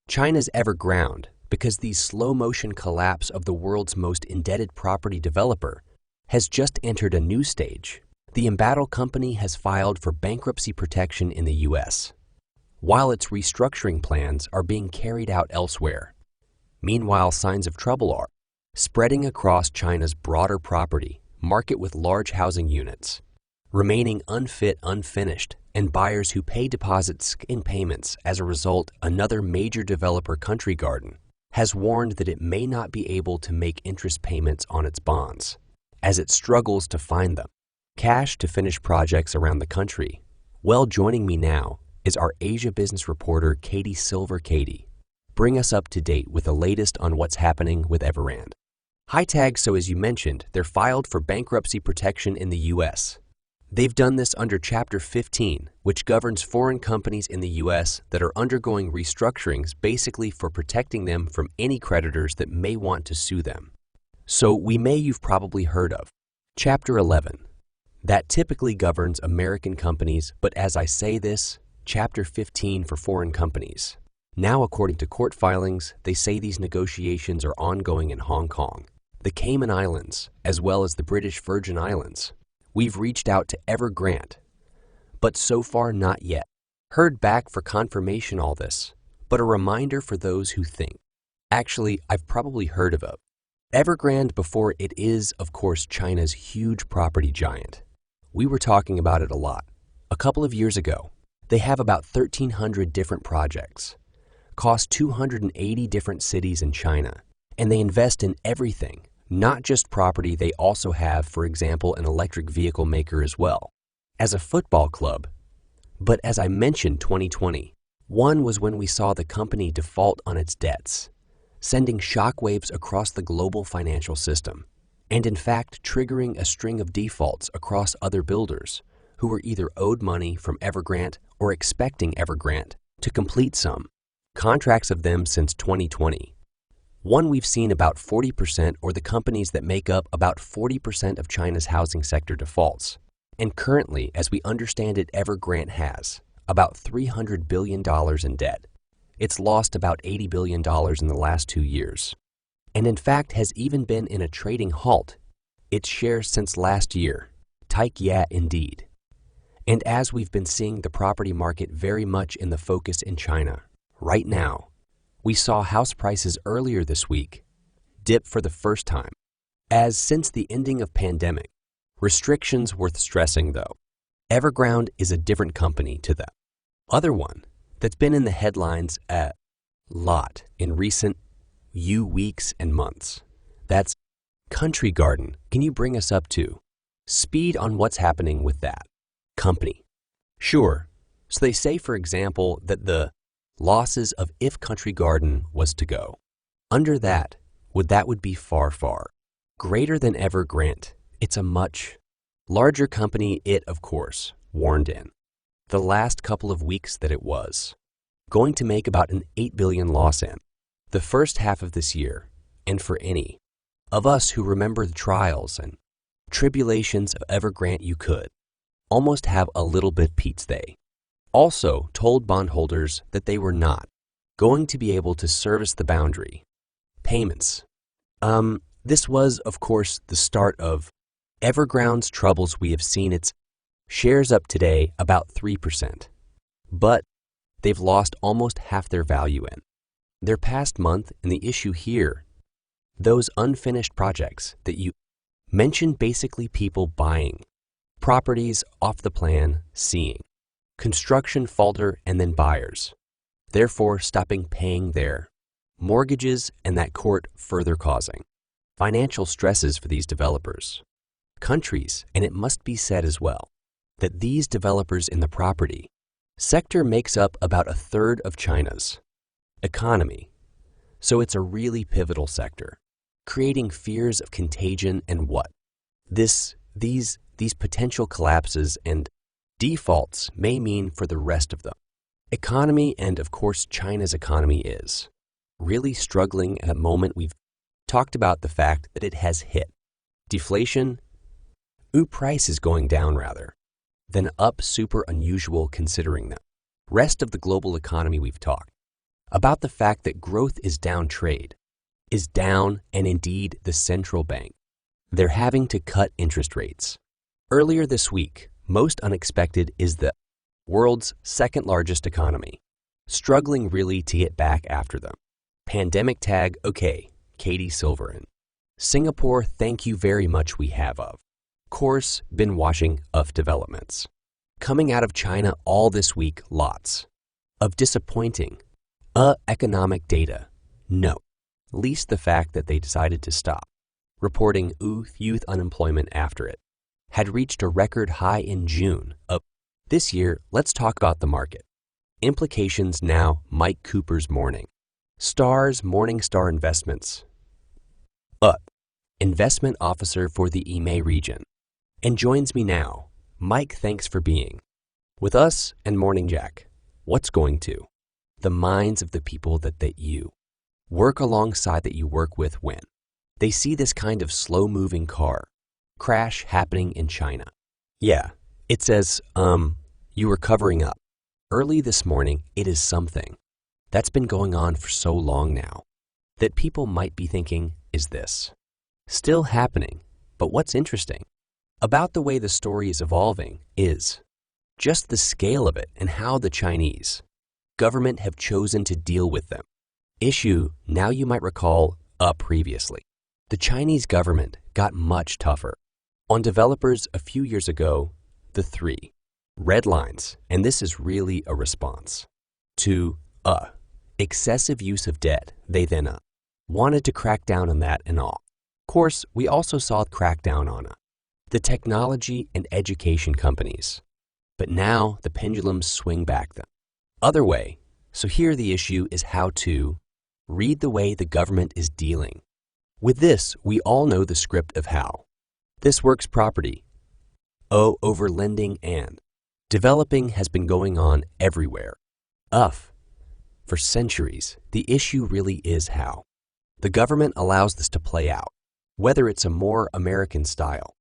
China's Evergrande, because the slow-motion collapse of the world's most indebted property developer, has just entered a new stage. The embattled company has filed for bankruptcy protection in the U.S., while its restructuring plans are being carried out elsewhere. Meanwhile, signs of trouble are spreading across China's broader property market with large housing units, remaining unfinished, and buyers who pay deposits in payments. As a result, another major developer, Country Garden, has warned that it may not be able to make interest payments on its bonds, as it struggles to find them. Cash to finish projects around the country. Well, joining me now is our Asia business reporter, Katie Silver. Katie, bring us up to date with the latest on what's happening with Evergrande. Hi Tag, so as you mentioned, they're filed for bankruptcy protection in the U.S. They've done this under Chapter 15, which governs foreign companies in the U.S. that are undergoing restructurings, basically for protecting them from any creditors that may want to sue them. So you've probably heard of Chapter 11. That typically governs American companies, but as I say this, Chapter 15 for foreign companies. Now, according to court filings, they say these negotiations are ongoing in Hong Kong, the Cayman Islands, as well as the British Virgin Islands. We've reached out to Evergrande, but so far not yet heard back for confirmation all this, but a reminder for those who think, actually, I've probably heard of it. Evergrande before. It is, of course, China's huge property giant. We were talking about it a lot. A couple of years ago, they have about 1,300 different projects, cost 280 different cities in China, and they invest in everything, not just property. They also have, for example, an electric vehicle maker as well as a football club. But as I mentioned, 2020, one was when we saw the company default on its debts, sending shockwaves across the global financial system, and in fact triggering a string of defaults across other builders who were either owed money from Evergrande or expecting Evergrande to complete some contracts of them since 2020. One we've seen about 40%, or the companies that make up about 40% of China's housing sector defaults. And currently, as we understand it, Evergrande has about $300 billion in debt. It's lost about $80 billion in the last 2 years, and in fact has even been in a trading halt, its shares since last year. Yeah, indeed. And as we've been seeing the property market very much in the focus in China right now, we saw house prices earlier this week dip for the first time, as since the ending of pandemic. Restrictions worth stressing though. Evergrande is a different company to the other one that's been in the headlines a lot in recent weeks and months. That's Country Garden. Can you bring us up to speed on what's happening with that company? Sure. So they say, for example, that the losses of if Country Garden was to go under that would be far greater than Evergrande. It's a much larger company. It, of course, warned in the last couple of weeks that it was going to make about an $8 billion loss in the first half of this year. And for any of us who remember the trials and tribulations of Evergrande, you could almost have a little bit Pete's. They also told bondholders that they were not going to be able to service the boundary payments. This was, of course, the start of Evergrande's troubles. We have seen its shares up today about 3%, but they've lost almost half their value in their past month. And the issue here, those unfinished projects that you mentioned, basically people buying properties off the plan, seeing construction falter, and then buyers therefore stopping paying their mortgages, and that court further causing financial stresses for these developers, countries. And it must be said as well that these developers in the property sector makes up about a third of China's economy. So it's a really pivotal sector, creating fears of contagion and what these potential collapses and defaults may mean for the rest of the economy. And of course, China's economy is really struggling at the moment. We've talked about the fact that it has hit deflation. Price is going down rather than up. Super unusual considering the rest of the global economy we've talked about the fact that growth is down trade, is down, and indeed the central bank. They're having to cut interest rates. Earlier this week, most unexpected, is the world's second largest economy, struggling really to get back after them. Pandemic tag, okay, Katie Silverin. Singapore, thank you very much, we have of course been watching of developments. Coming out of China all this week, lots of disappointing economic data. No, least the fact that they decided to stop reporting youth unemployment after it had reached a record high in June of this year. Let's talk about the market. Implications now. Mike Cooper's morning. Morningstar Investments. Investment officer for the EMEA region. And joins me now. Mike, thanks for being with us. And morning, Jack. What's going to the minds of the people that you work alongside, that you work with, when they see this kind of slow-moving car crash happening in China? Yeah, it says, you were covering up. Early this morning, it is something that's been going on for so long now that people might be thinking, is this still happening? But what's interesting about the way the story is evolving is just the scale of it and how the Chinese government have chosen to deal with them. Issue, now you might recall, previously, the Chinese government got much tougher on developers a few years ago. The 3 red lines, and this is really a response to excessive use of debt. They then wanted to crack down on that and all. Of course, we also saw it crack down on the technology and education companies. But now the pendulums swing back the other way. So here the issue is how to read the way the government is dealing with this. We all know the script of how this works. Property over lending and developing has been going on everywhere for centuries. The issue really is how the government allows this to play out, whether it's a more American style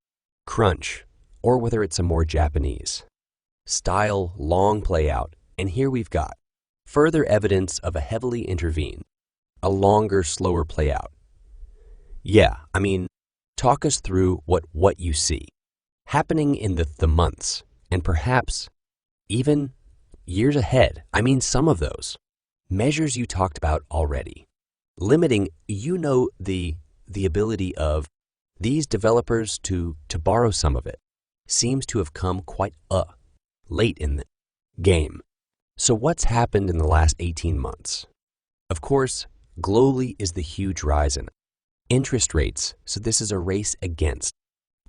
crunch or whether it's a more Japanese style long play out. And here we've got further evidence of a heavily intervene, a longer, slower play out. Yeah, I mean, talk us through what you see happening in the months and perhaps even years ahead. I mean, some of those measures you talked about already, limiting, the ability of these developers to borrow some of it, seems to have come quite late in the game. So what's happened in the last 18 months? Of course, globally is the huge rise in interest rates. So this is a race against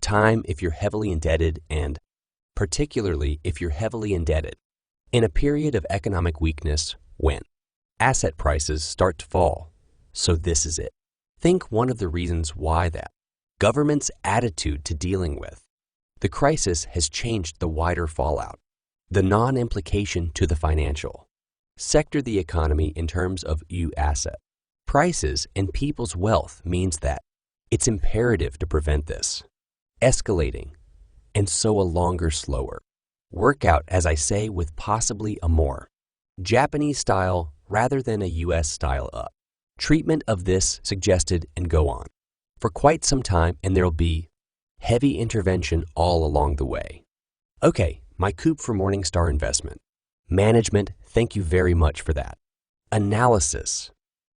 time if you're heavily indebted, and particularly if you're heavily indebted in a period of economic weakness when asset prices start to fall. So this is it. Think one of the reasons why that government's attitude to dealing with the crisis has changed the wider fallout, the non-implication to the financial sector, the economy in terms of asset prices and people's wealth, means that it's imperative to prevent this escalating, and so a longer, slower workout, as I say, with possibly a more Japanese style rather than a US style treatment of this suggested, and go on for quite some time, and there'll be heavy intervention all along the way. Okay, my coup for Morningstar Investment Management, thank you very much for that analysis.